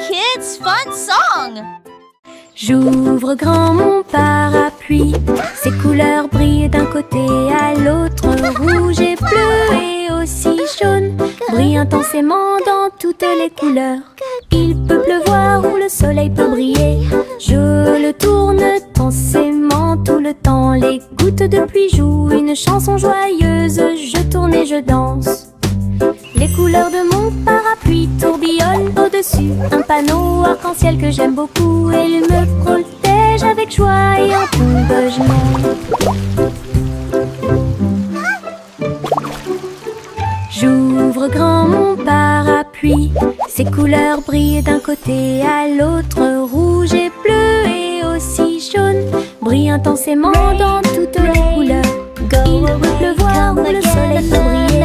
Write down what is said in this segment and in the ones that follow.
kids' fun song. J'ouvre grand mon parapluie, ses couleurs brillent d'un côté à l'autre, rouge et bleu et aussi jaune, brillent intensément dans toutes les couleurs. Il peut pleuvoir ou le soleil peut briller, je le tourne intensément tout le temps. Les gouttes de pluie jouent une chanson joyeuse, je tourne et je danse. Les couleurs de mon parapluie tourbillonnent au-dessus, un panneau arc-en-ciel que j'aime beaucoup. Il me protège avec joie et encouragement. J'ouvre grand mon parapluie, ses couleurs brillent d'un côté à l'autre, rouge et bleu et aussi jaune, brillent intensément dans toutes les couleurs. Il peut pleuvoir ou le soleil peut briller,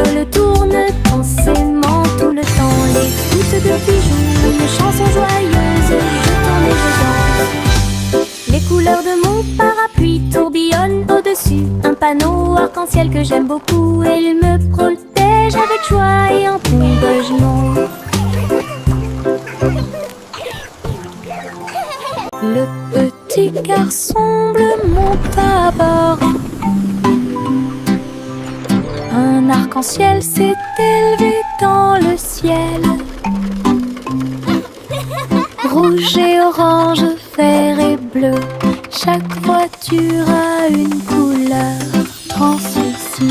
je le tourne intensément tout le temps. Les gouttes de pluie jouent une chanson joyeuse, je tourne et je danse. Les couleurs de mon parapluie tourbillonnent au-dessus, un panneau arc-en-ciel que j'aime beaucoup. Il me protège avec joie et encouragement. Le petit garçon bleu monte à bord. Un arc-en-ciel s'est élevé dans le ciel. Rouge et orange, vert et bleu, chaque voiture a une couleur translucide.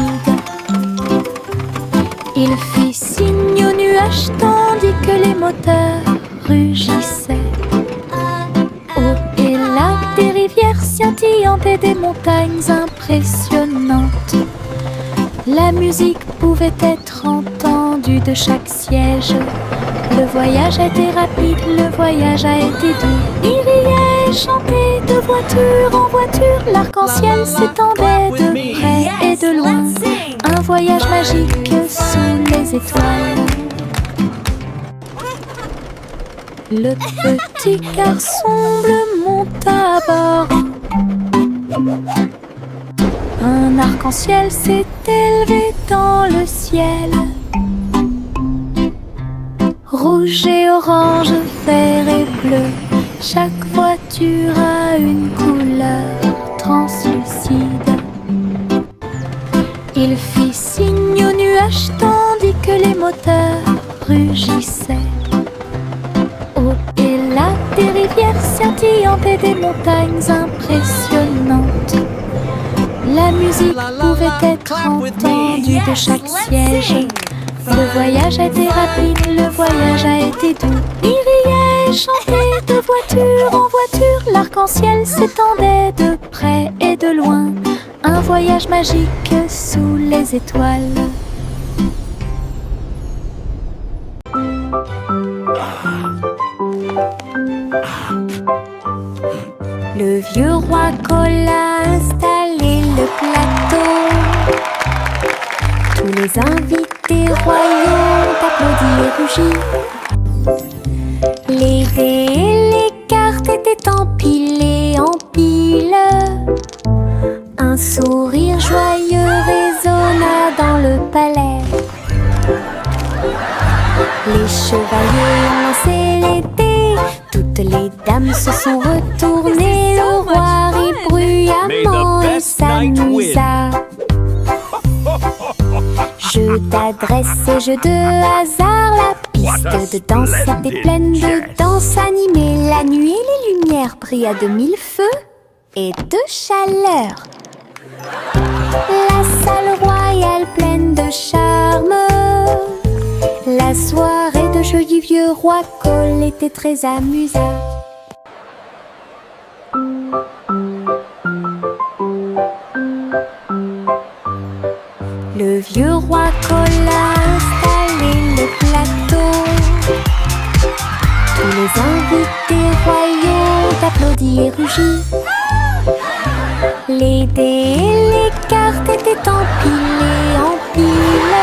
Il fit signe aux nuages tandis que les moteurs rugissaient. Au-delà des rivières scintillantes et des montagnes impressionnantes, la musique pouvait être entendue de chaque siège. Le voyage a été rapide, le voyage a été doux. Il riait et chantait de voiture en voiture. L'arc-en-ciel s'étendait de près et de loin. Un voyage magique sous les étoiles. Le petit garçon bleu monte à bord. Un arc-en-ciel s'est élevé dans le ciel. Rouge et orange, vert et bleu, chaque voiture a une couleur translucide. Il fit signe aux nuages tandis que les moteurs rugissaient. Au-delà des rivières scintillantes et des montagnes impressionnantes, la musique pouvait être entendue de chaque siège. Le voyage a été rapide, le voyage a été doux. Il riait et chantait de voiture en voiture. L'arc-en-ciel s'étendait de près et de loin. Un voyage magique sous les étoiles. Le vieux roi Cole a installé le plateau. Tous les invités royaux ont applaudi et rugi. Les dés et les cartes étaient empilés en piles. Un sourire joyeux résonna dans le palais. Les chevaliers ont lancé les dés. Toutes les dames se sont retournées. Le roi rit bruyamment et s'amusa. Jeu d'adresse et jeu de hasard, la piste de danse était pleine de danse animée. La nuit et les lumières brillaient de mille feux et de chaleur. La salle royale pleine de charme. La soirée de jeu du vieux roi Cole était très amusante. Le vieux roi Cole a installé le plateau. Tous les invités royaux ont applaudi et rugi. Les dés et les cartes étaient empilés en piles.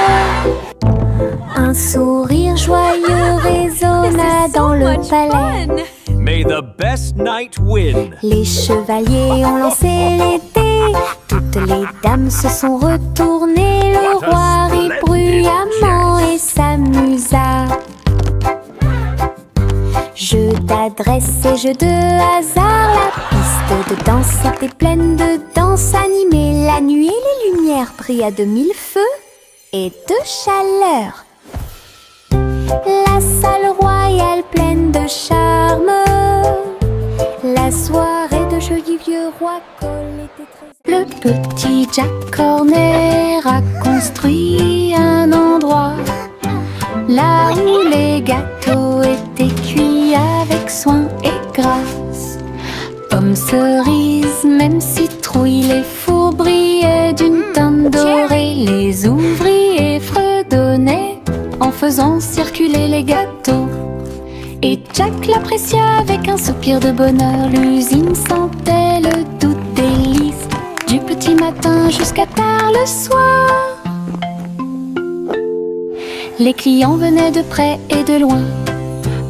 Un sourire joyeux résonna dans le palais. May the best knight win. Les chevaliers ont lancé les dés. Toutes les dames se sont retournées. Le roi rit bruyamment et s'amusa. jeu de hasard, la piste de danse était pleine de danse animée. La nuit, les lumières brillent à de mille feux et de chaleur. La salle royale pleine de charme. La soirée de jeux du vieux roi Cole était très... Le petit Jack Horner a construit un endroit là où les gâteaux étaient cuits avec soin et grâce. Pommes, cerises, même citrouilles, les fours brillaient d'une teinte dorée. Les ouvriers fredonnaient en faisant circuler les gâteaux. Et Jack l'apprécia avec un soupir de bonheur. L'usine sentait le doux délice du petit matin jusqu'à tard le soir. Les clients venaient de près et de loin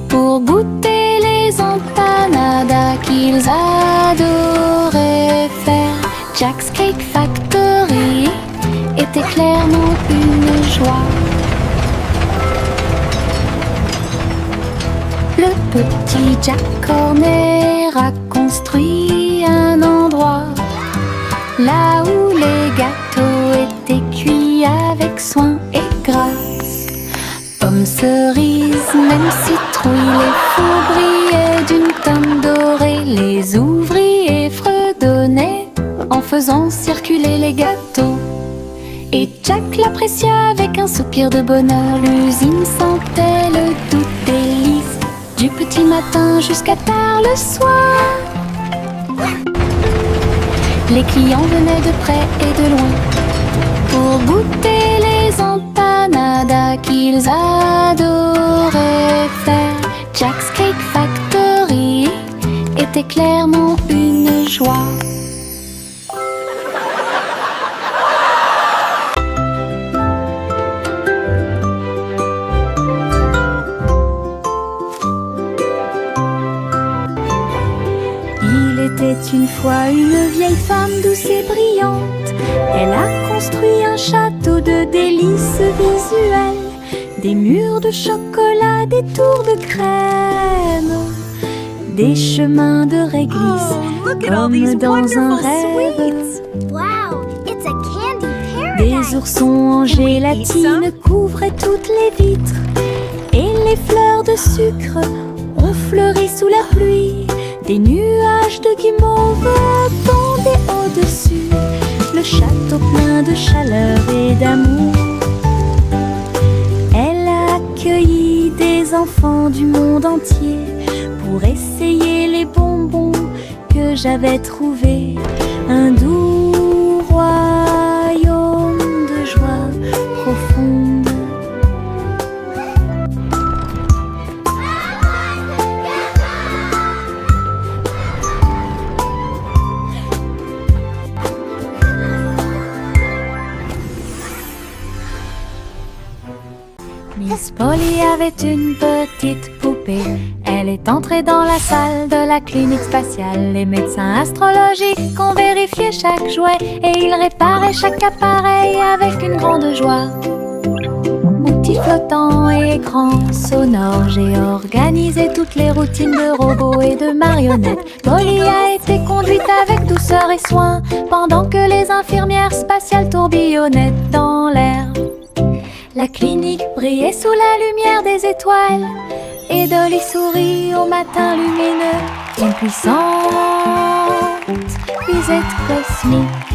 pour goûter les empanadas qu'ils adoraient faire. Jack's Cake Factory était clairement une joie. Le petit Jack Horner a construit un endroit là où les gâteaux étaient cuits avec soin et grâce. Pommes, cerises, même citrouilles, les fours brillaient d'une teinte dorée. Les ouvriers fredonnaient en faisant circuler les gâteaux. Et Jack l'apprécia avec un soupir de bonheur. L'usine sentait le doux délice du petit matin jusqu'à tard le soir. Les clients venaient de près et de loin pour goûter les empanadas qu'ils adoraient faire. Jack's Cake Factory était clairement une joie. C'était une fois une vieille femme douce et brillante. Elle a construit un château de délices visuelles, des murs de chocolat, des tours de crème, des chemins de réglisse comme dans un rêve. Des oursons en gélatine couvraient toutes les vitres, et les fleurs de sucre ont fleuri sous la pluie. Des nuages de guimauve tombaient au-dessus, le château plein de chaleur et d'amour. Elle a accueilli des enfants du monde entier pour essayer les bonbons que j'avais trouvés. Un doux royaume de joie profonde. Miss Polly avait une petite poupée. Elle est entrée dans la salle de la clinique spatiale. Les médecins astrologiques ont vérifié chaque jouet et ils réparaient chaque appareil avec une grande joie. Outils flottants et écrans sonores, j'ai organisé toutes les routines de robots et de marionnettes. Polly a été conduite avec douceur et soin pendant que les infirmières spatiales tourbillonnaient dans l'air. La clinique brillait sous la lumière des étoiles et Dolly sourit au matin lumineux. Une puissante visite cosmique.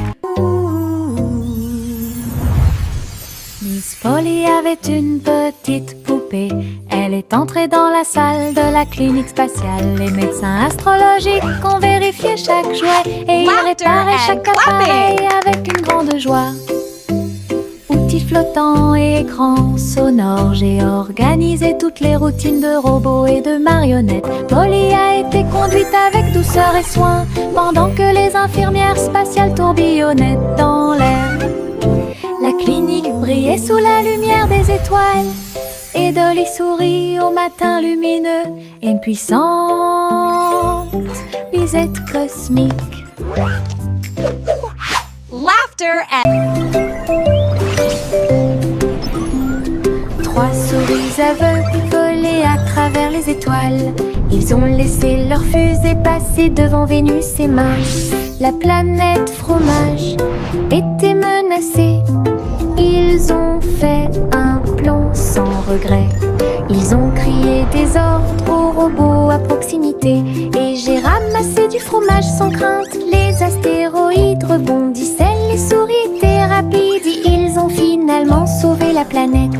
Miss Polly avait une petite poupée. Elle est entrée dans la salle de la clinique spatiale. Les médecins astrologiques ont vérifié chaque jouet et ils réparaient chaque appareil avec une grande joie. Outils flottants et écrans sonores, j'ai organisé toutes les routines de robots et de marionnettes. Polly a été conduite avec douceur et soin pendant que les infirmières spatiales tourbillonnaient dans l'air. La clinique brillait sous la lumière des étoiles et Dolly sourit au matin lumineux. Une puissante visite cosmique. Laughter Trois souris aveugles volaient voler à travers les étoiles. Ils ont laissé leur fusée passer devant Vénus et Mars. La planète fromage était menacée. Ils ont fait un plan sans regret. Ils ont crié des ordres aux robots à proximité. Et j'ai ramassé du fromage sans crainte. Les astéroïdes rebondissaient, les souris étaient rapides. Ils ont finalement sauvé la planète.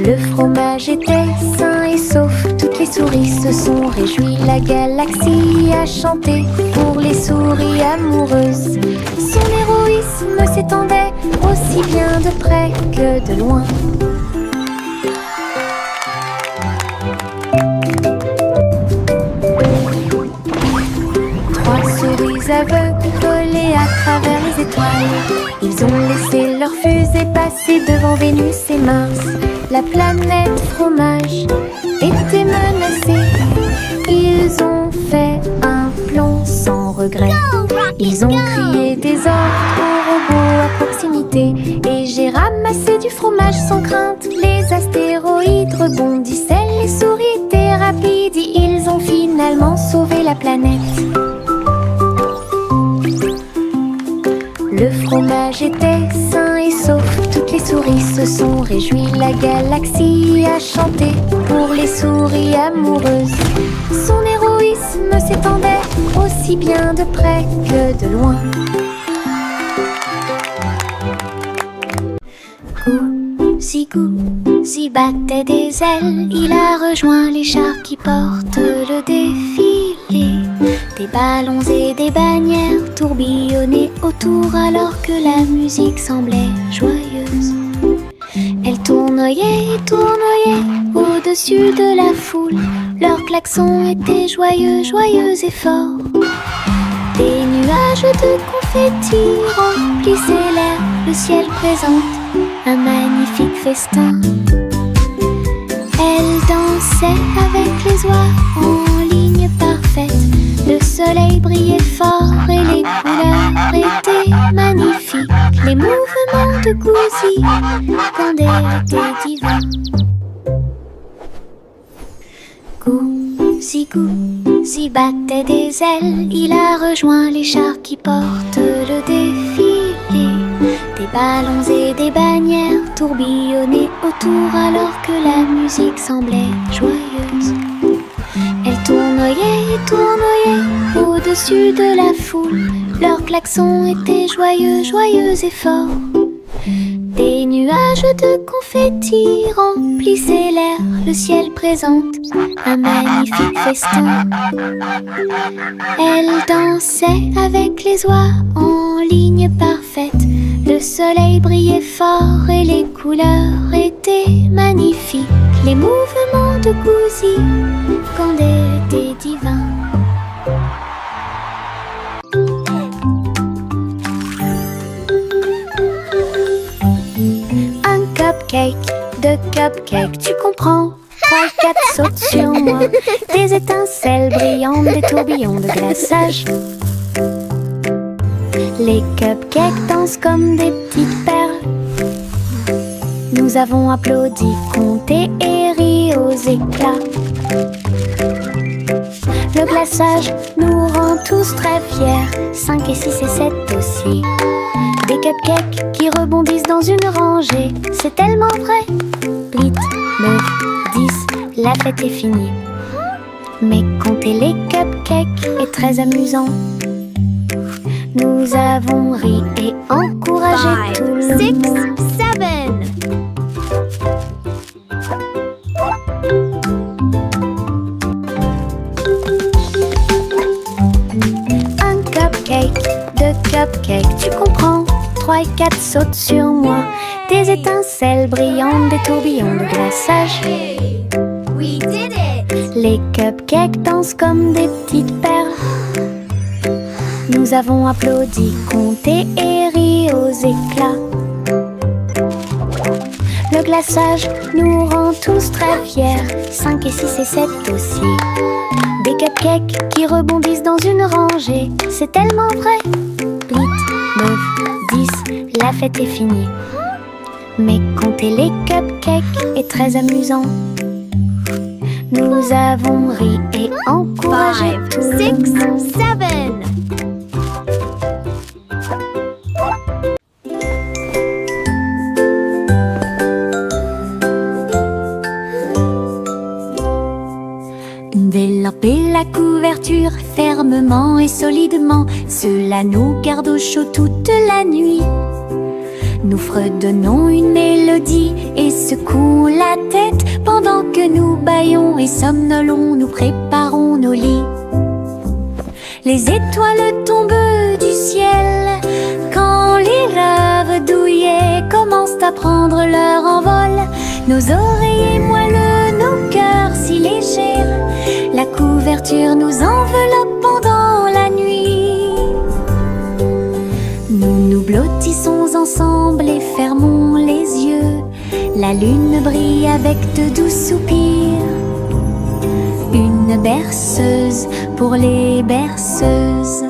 Le fromage était sain et sauf. Toutes les souris se sont réjouies. La galaxie a chanté pour les souris amoureuses. Son héroïsme s'étendait aussi bien de près que de loin. Trois souris aveugles volaient à travers les étoiles. Ils ont laissé leur fusée passer devant Vénus et Mars. La planète fromage était menacée. Ils ont fait un plan sans regret. Ils ont crié des ordres aux robots à proximité. Et j'ai ramassé du fromage sans crainte. Les astéroïdes rebondissaient, les souris étaient rapides. Ils ont finalement sauvé la planète. Le fromage était sain et sauf. Toutes les souris se sont réjouies. La galaxie a chanté pour les souris amoureuses. Son héroïsme s'étendait aussi bien de près que de loin. Gouzi battait des ailes. Il a rejoint les chars qui portent le défilé. Des ballons et des bannières tourbillonnaient autour alors que la musique semblait joyeuse. Elle tournoyait et tournoyait au-dessus de la foule. Leurs klaxons étaient joyeux, joyeux et forts. Des nuages de confettis remplissaient l'air. Le ciel présente un magnifique festin. Elle dansait avec les oies en ligne parfaite. Le soleil brillait fort et les couleurs étaient magnifiques. Les mouvements de Gouzi quand elle était divin. Gouzi battait des ailes. Il a rejoint les chars qui portent le défilé. Des ballons et des bannières tourbillonnaient autour alors que la musique semblait joyeuse. Elle tournoyait et tournoyait au-dessus de la foule. Leurs klaxons étaient joyeux, joyeux et forts. Des nuages de confettis remplissaient l'air. Le ciel présente un magnifique festin. Elle dansait avec les oies en ligne parfaite. Le soleil brillait fort et les couleurs étaient magnifiques. Les mouvements de Gouzi quand elle était divin. Un cupcake, deux cupcakes, tu comprends? 3, 4 sautent sur moi. Des étincelles brillantes, des tourbillons de glaçage. Les cupcakes dansent comme des petites perles. Nous avons applaudi, compté et ri aux éclats. Le glaçage nous rend tous très fiers. 5 et 6 et 7 aussi. Des cupcakes qui rebondissent dans une rangée. C'est tellement vrai. 8, 9, 10, la fête est finie. Mais compter les cupcakes est très amusant. Nous avons ri et encouragé tout le monde. 6, 7. Un cupcake, deux cupcakes, tu comprends? 3 et 4 sautent sur moi. Des étincelles brillantes, des tourbillons de glaçage. Hey, we did it. Les cupcakes dansent comme des petites perles. Nous avons applaudi, compté et ri aux éclats. Le glaçage nous rend tous très fiers. 5 et 6 et 7 aussi. Des cupcakes qui rebondissent dans une rangée. C'est tellement vrai. 8, 9, 10, la fête est finie. Mais compter les cupcakes est très amusant. Nous avons ri et encouragé 5, tout le 6, monde. 7. Délamper la couverture fermement et solidement, cela nous garde au chaud toute la nuit. Nous fredonnons une mélodie et secouons la tête pendant que nous bâillons et somnolons, nous préparons nos lits. Les étoiles tombent du ciel quand les rêves douillets commencent à prendre leur envol. Nos oreillers moelleux, nos cœurs si légers, la couverture nous enveloppe pendant la nuit. Nous nous blottissons ensemble et fermons les yeux. La lune brille avec de doux soupirs. Une berceuse pour les berceuses.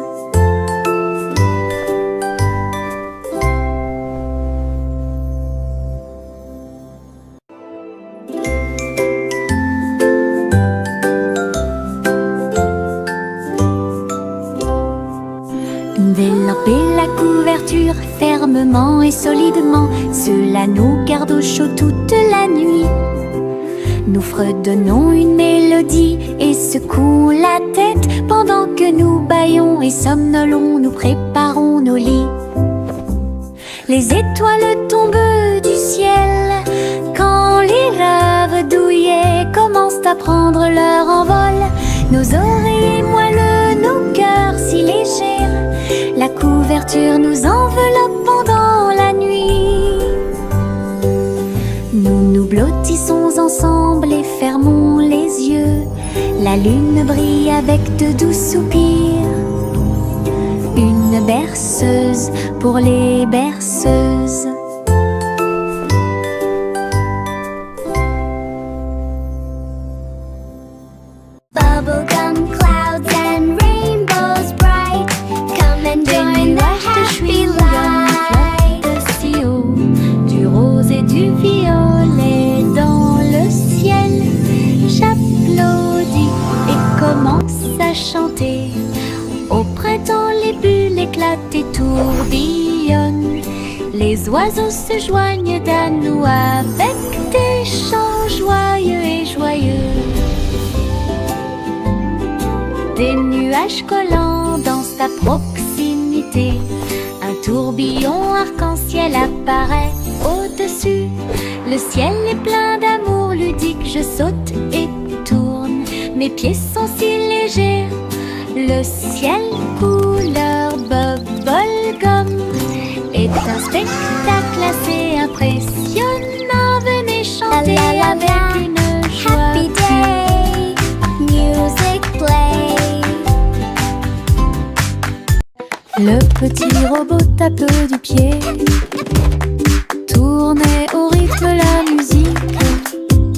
Délamper la couverture fermement et solidement, cela nous garde au chaud toute la nuit. Nous fredonnons une mélodie et secouons la tête pendant que nous bâillons et somnolons, nous préparons nos lits. Les étoiles tombent du ciel quand les rêves douillets commencent à prendre leur envol. Nos oreillers moelleux, nos cœurs si légers, la couverture nous enveloppe pendant la nuit. Nous nous blottissons ensemble et fermons les yeux. La lune brille avec de doux soupirs. Une berceuse pour les berceuses. Bubblegum clouds and rainbows bright. Come and join the happy light. De si haut, du rose et du violet dans le ciel. J'applaudis et commence à chanter. Au printemps, les bulles éclatent et tourbillonnent. Les oiseaux se joignent à nous avec des chants joyeux et joyeux. Des nuages collants dansent à proximité. Un tourbillon arc-en-ciel apparaît au-dessus. Le ciel est plein d'amour ludique. Je saute et tourne. Mes pieds sont si légers. Le ciel couleur bubblegum est un spectacle assez impressionnant. Venez chanter avec une joie. Happy day, music play. Le petit robot tape du pied, tournez au rythme la musique.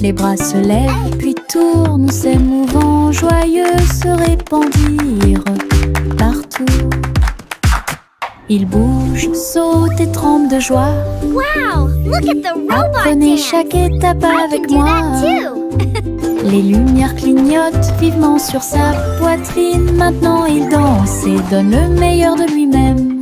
Les bras se lèvent puis tournent, s'émouvant, joyeux se répandirent partout. Ils bougent, sautent et tremblent de joie. Wow, look at the robot Apprenez dance. chaque étape I avec can do moi. that too. Les lumières clignotent vivement sur sa poitrine. Maintenant il danse et donne le meilleur de lui-même.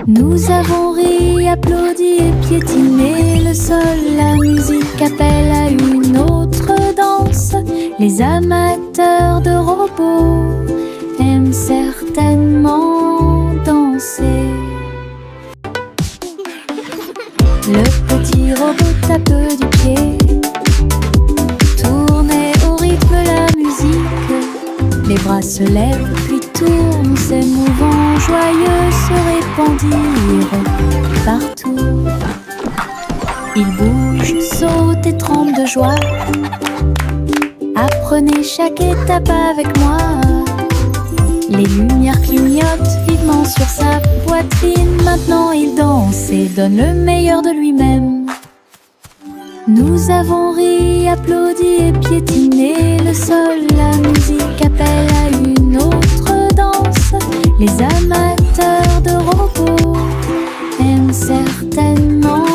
Nous avons ri, applaudi et piétiné le sol. La musique appelle à une autre danse. Les amateurs de robots aiment certainement danser. Le petit robot tape du pied, tournez au rythme la musique. Les bras se lèvent puis tournent, s'émouvant, joyeux se répandirent partout. Ils bougent, sautent et tremblent de joie. Apprenez chaque étape avec moi. Les lumières clignotent vivement sur sa poitrine. Maintenant il danse et donne le meilleur de lui-même. Nous avons ri, applaudi et piétiné le sol. La musique appelle à une autre danse. Les amateurs de robots aiment certainement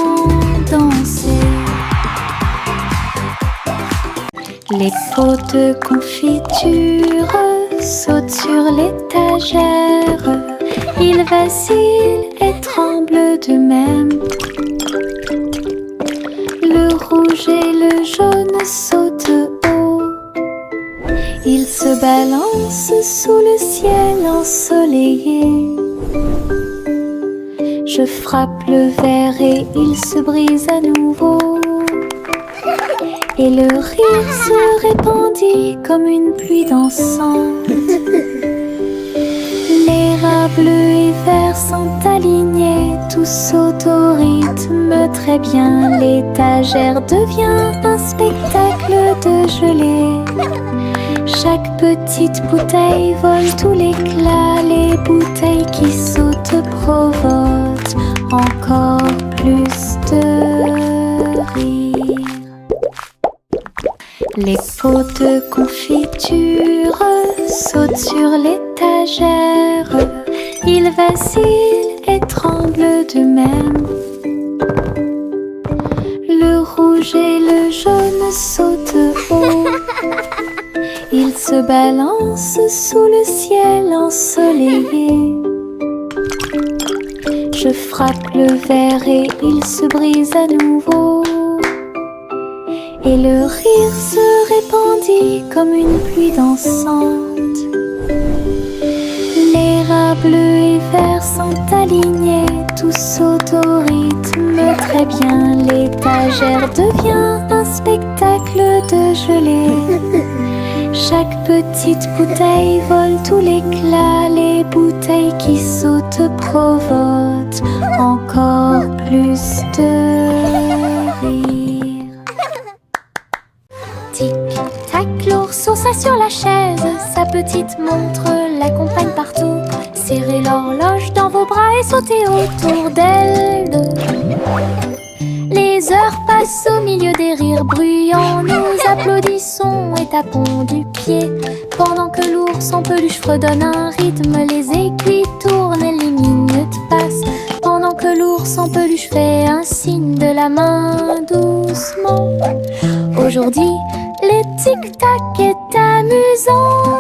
Les pots de confiture sautent sur l'étagère. Ils vacillent et tremblent d'eux-mêmes. Le rouge et le jaune sautent haut. Ils se balancent sous le ciel ensoleillé. Je frappe le verre et il se brise à nouveau. Et le rire se répandit comme une pluie dansante. Les rats bleus et verts sont alignés, tous sautent au rythme très bien. L'étagère devient un spectacle de gelée. Chaque petite bouteille vole tout l'éclat. Les bouteilles qui sautent provoquent encore plus de rire. Les pots de confiture sautent sur l'étagère. Ils vacillent et tremblent d'eux-mêmes. Le rouge et le jaune sautent haut. Ils se balancent sous le ciel ensoleillé. Je frappe le verre et il se brise à nouveau. Et le rire se répandit comme une pluie dansante. Les rats bleus et verts sont alignés, tous sautent au rythme très bien. L'étagère devient un spectacle de gelée. Chaque petite bouteille vole tout l'éclat. Les bouteilles qui sautent provoquent encore plus de rire. Tic-tac, l'ours sur la chaise. Sa petite montre l'accompagne partout. Serrez l'horloge dans vos bras et sautez autour d'elle deux. Les heures passent au milieu des rires bruyants. Nous applaudissons et tapons du pied. Pendant que l'ours en peluche fredonne un rythme, les aiguilles tournent et les minutes passent. Pendant que l'ours en peluche fait un signe de la main doucement. Aujourd'hui, le tic-tac est amusant.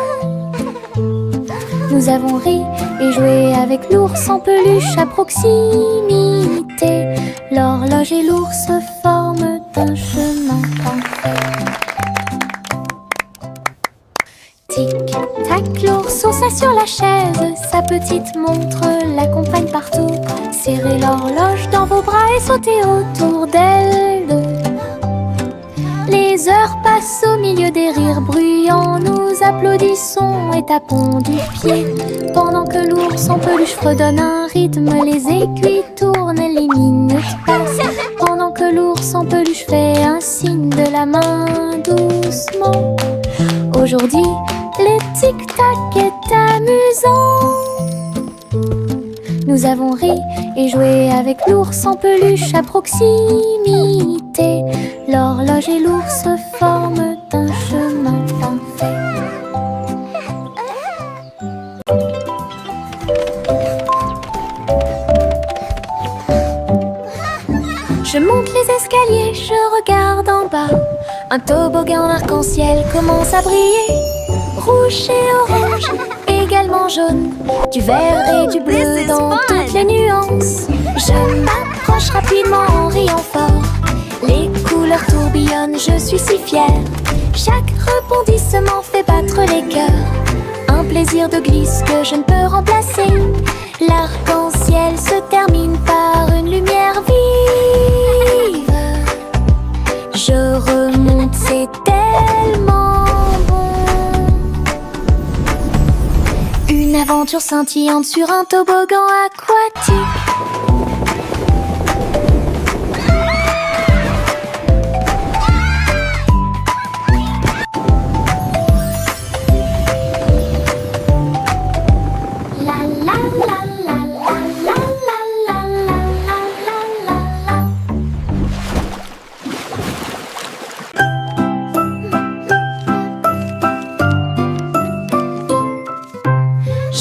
Nous avons ri et joué avec l'ours en peluche à proximité. L'horloge et l'ours forment un chemin parfait. Tic-tac, l'ours sur la chaise. Sa petite montre l'accompagne partout. Serrez l'horloge dans vos bras et sautez autour d'elle deux. Les heures passent au milieu des rires bruyants. Nous applaudissons et tapons du pied. Pendant que l'ours en peluche fredonne un rythme, les aiguilles tournent et les minutes passent. Pendant que l'ours en peluche fait un signe de la main doucement. Aujourd'hui, le tic-tac est amusant. Nous avons ri et joué avec l'ours en peluche à proximité. L'horloge et l'ours forment un chemin parfait. Je monte les escaliers, je regarde en bas. Un toboggan arc-en-ciel commence à briller. Rouge et orange, également jaune. Du vert et du bleu dans toutes les nuances. Je m'approche rapidement en riant fort. Les couleurs tourbillonnent, je suis si fière. Chaque rebondissement fait battre les cœurs. Un plaisir de glisse que je ne peux remplacer. L'arc-en-ciel se termine par une lumière vive. Je remonte, c'est tellement bon. Une aventure scintillante sur un toboggan aquatique.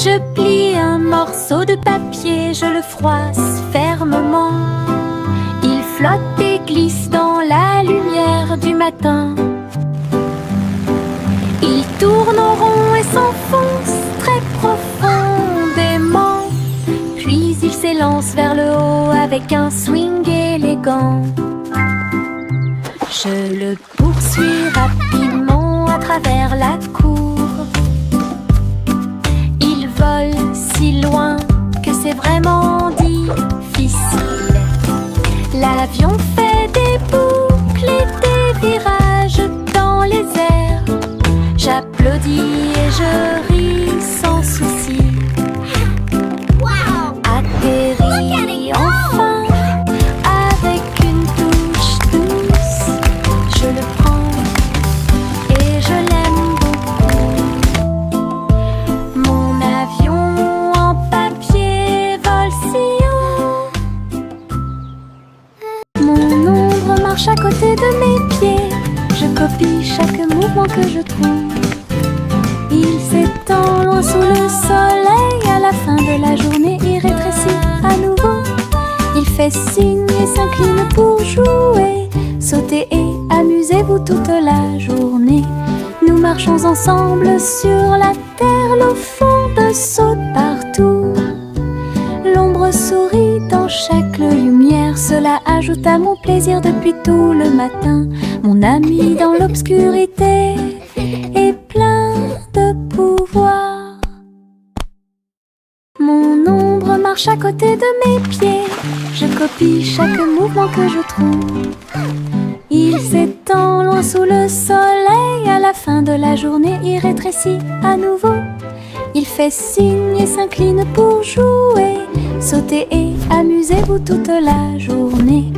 Je plie un morceau de papier, je le froisse fermement. Il flotte et glisse dans la lumière du matin. avec un swing élégant. Je le poursuis rapidement à travers la cour. Il vole si loin que c'est vraiment difficile. L'avion fait des boucles et des virages dans les airs. J'applaudis et je ris sans souci. Atterri enfin avec une touche douce. Je le prends et je l'aime beaucoup. Mon avion en papier vole si haut. Mon ombre marche à côté de mes pieds. Je copie chaque mouvement que je trouve. Il s'étend loin sous le soleil. À la fin de la journée, il rétrécit à nouveau. Il fait signe et s'incline pour jouer. Sautez et amusez-vous toute la journée. Nous marchons ensemble sur la terre. L'eau fonde saute partout. L'ombre sourit dans chaque lumière. Cela ajoute à mon plaisir depuis tout le matin. Mon ami dans l'obscurité est plein de pouvoir. Mon ombre marche à côté de mes pieds. Je copie chaque mouvement que je trouve. Il s'étend loin sous le soleil. À la fin de la journée, il rétrécit à nouveau. Il fait signe et s'incline pour jouer. Sautez et amusez-vous toute la journée.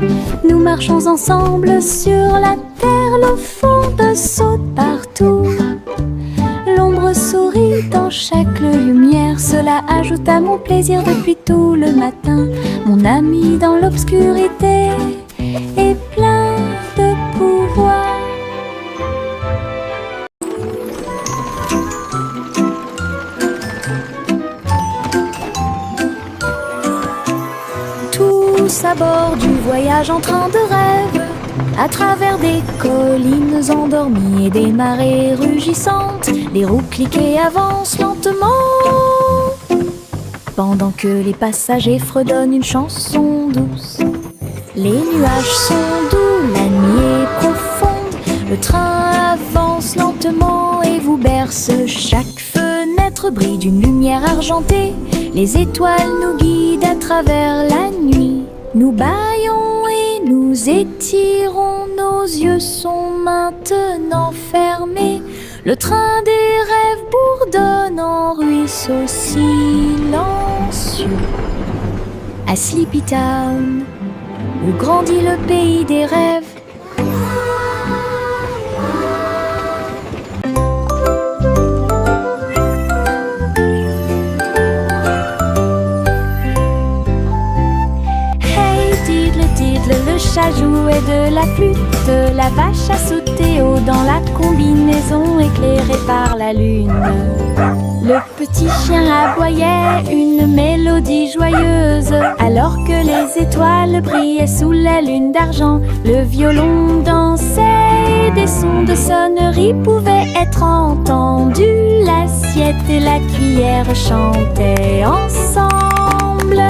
Nous marchons ensemble sur la terre. L'eau fonde saute partout. L'ombre sourit dans chaque lumière. Cela ajoute à mon plaisir depuis tout le matin. Mon ami dans l'obscurité est plein de pouvoir. Tous à bord du voyage en train de rêve, à travers des collines endormies et des marées rugissantes. Les roues cliquent et avancent lentement, pendant que les passagers fredonnent une chanson douce. Les nuages sont doux, la nuit est profonde. Le train avance lentement et vous berce. Chaque fenêtre brille d'une lumière argentée. Les étoiles nous guident à travers la nuit. Nous bâillons et nous étirons. Nos yeux sont maintenant fermés. Le train des rêves bourdonne en ruisseau silencieux. À Sleepy Town, où grandit le pays des rêves. Le chat jouait de la flûte, la vache a sauté haut dans la combinaison éclairée par la lune. Le petit chien aboyait une mélodie joyeuse, alors que les étoiles brillaient sous la lune d'argent. Le violon dansait et des sons de sonnerie pouvaient être entendus. L'assiette et la cuillère chantaient ensemble.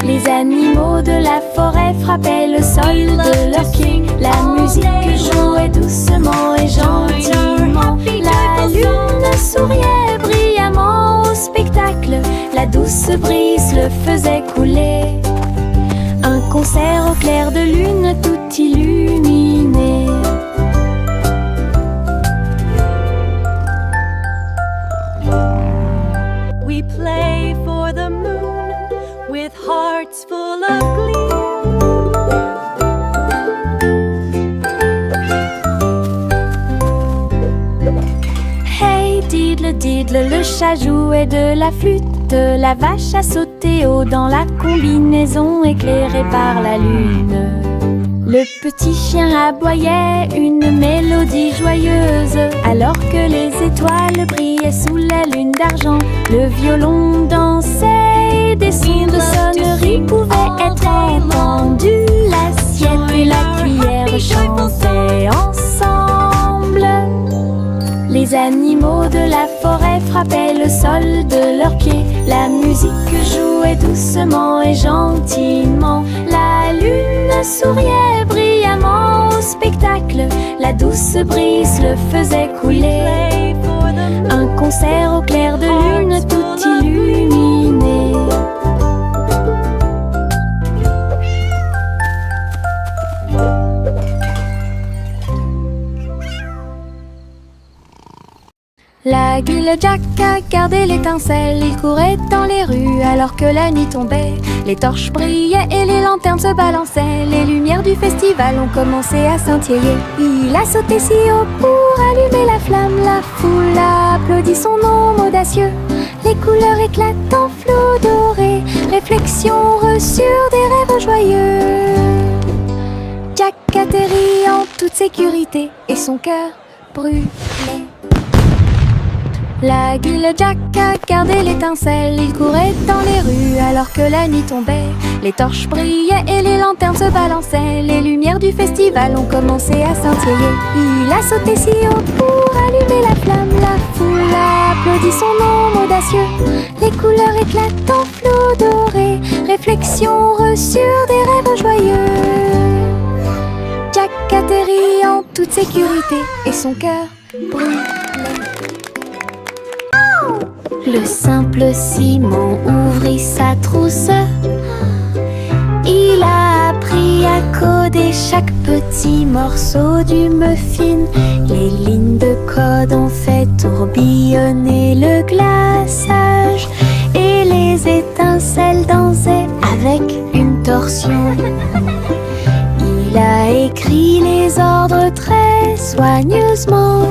Les animaux de la forêt frappaient le sol de leurs pieds. La musique jouait doucement et gentiment. La lune souriait brillamment au spectacle. La douce brise le faisait couler. Un concert au clair de lune tout illuminé. We play for the moon with hearts full of glee. Hey diddle diddle, le chat jouait de la flûte. La vache a sauté haut dans la combinaison éclairée par la lune. Le petit chien aboyait une mélodie joyeuse, alors que les étoiles brillaient sous la lune d'argent. Le violon dansait et des sons de sonnerie pouvaient être entendus. L'assiette et la cuillère chantaient ensemble. Les animaux de la forêt frappaient le sol de leurs pieds. La musique jouait jouait doucement et gentiment. La lune souriait brillamment au spectacle. La douce brise le faisait couler. Un concert au clair de lune tout illuminé. La guille Jack a gardé l'étincelle. Il courait dans les rues alors que la nuit tombait. Les torches brillaient et les lanternes se balançaient. Les lumières du festival ont commencé à scintiller. Il a sauté si haut pour allumer la flamme. La foule a applaudi son nom audacieux. Les couleurs éclatent en flot doré. Réflexion reçue des rêves joyeux. Jack atterrit en toute sécurité et son cœur brûlait. La guille Jack a gardé l'étincelle. Il courait dans les rues alors que la nuit tombait. Les torches brillaient et les lanternes se balançaient. Les lumières du festival ont commencé à scintiller. Il a sauté si haut pour allumer la flamme. La foule a applaudi son nom audacieux. Les couleurs éclatent en flot doré. Réflexion reçue des rêves joyeux. Jack atterrit en toute sécurité et son cœur brûlait. Le simple Simon ouvrit sa trousse. Il a appris à coder chaque petit morceau du muffin. Les lignes de code ont fait tourbillonner le glaçage. Et les étincelles dansaient avec une torsion. Il a écrit les ordres très soigneusement.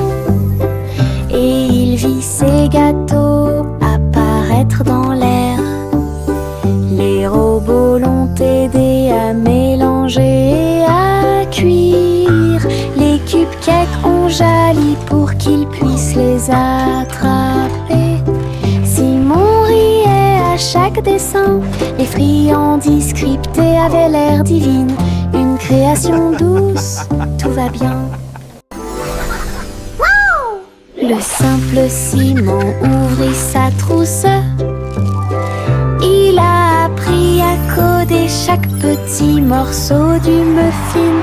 Et il vit ses gâteaux apparaître dans l'air. Les robots l'ont aidé à mélanger et à cuire. Les cupcakes ont jali pour qu'il puisse les attraper. Simon riait à chaque dessin. Les friandises scriptées avaient l'air divines. Une création douce, tout va bien. Le simple Simon ouvrit sa trousse. Il a appris à coder chaque petit morceau du muffin.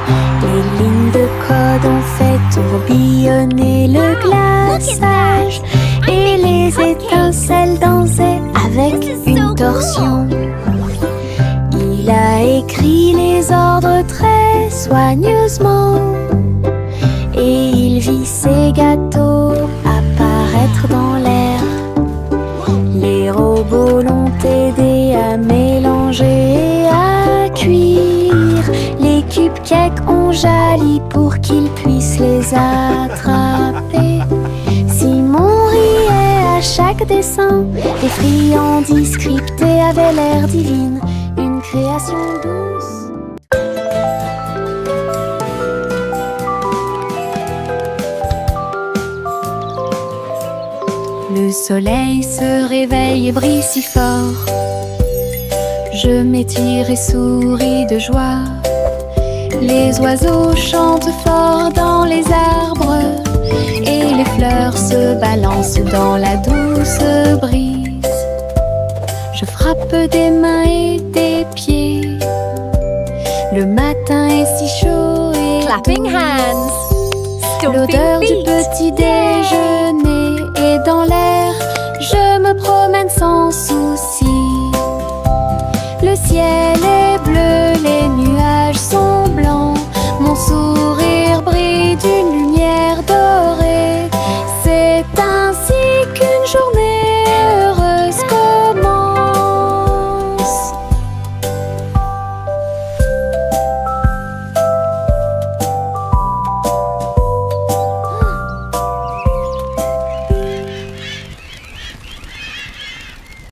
Les lignes de code ont fait tourbillonner le glaçage. Et les étincelles dansaient avec une torsion. Il a écrit les ordres très soigneusement. Et il vit ses gâteaux apparaître dans l'air. Les robots l'ont aidé à mélanger et à cuire. Les cupcakes ont jali pour qu'il puisse les attraper. Simon riait à chaque dessin. Les friandises scriptées avaient l'air divines. Une création douce. Le soleil se réveille et brille si fort. Je m'étire et souris de joie. Les oiseaux chantent fort dans les arbres. Et les fleurs se balancent dans la douce brise. Je frappe des mains et des pieds. Le matin est si chaud et Clapping hands. l'odeur du petit déjeuner est dans l'air. Je me promène sans souci. Le ciel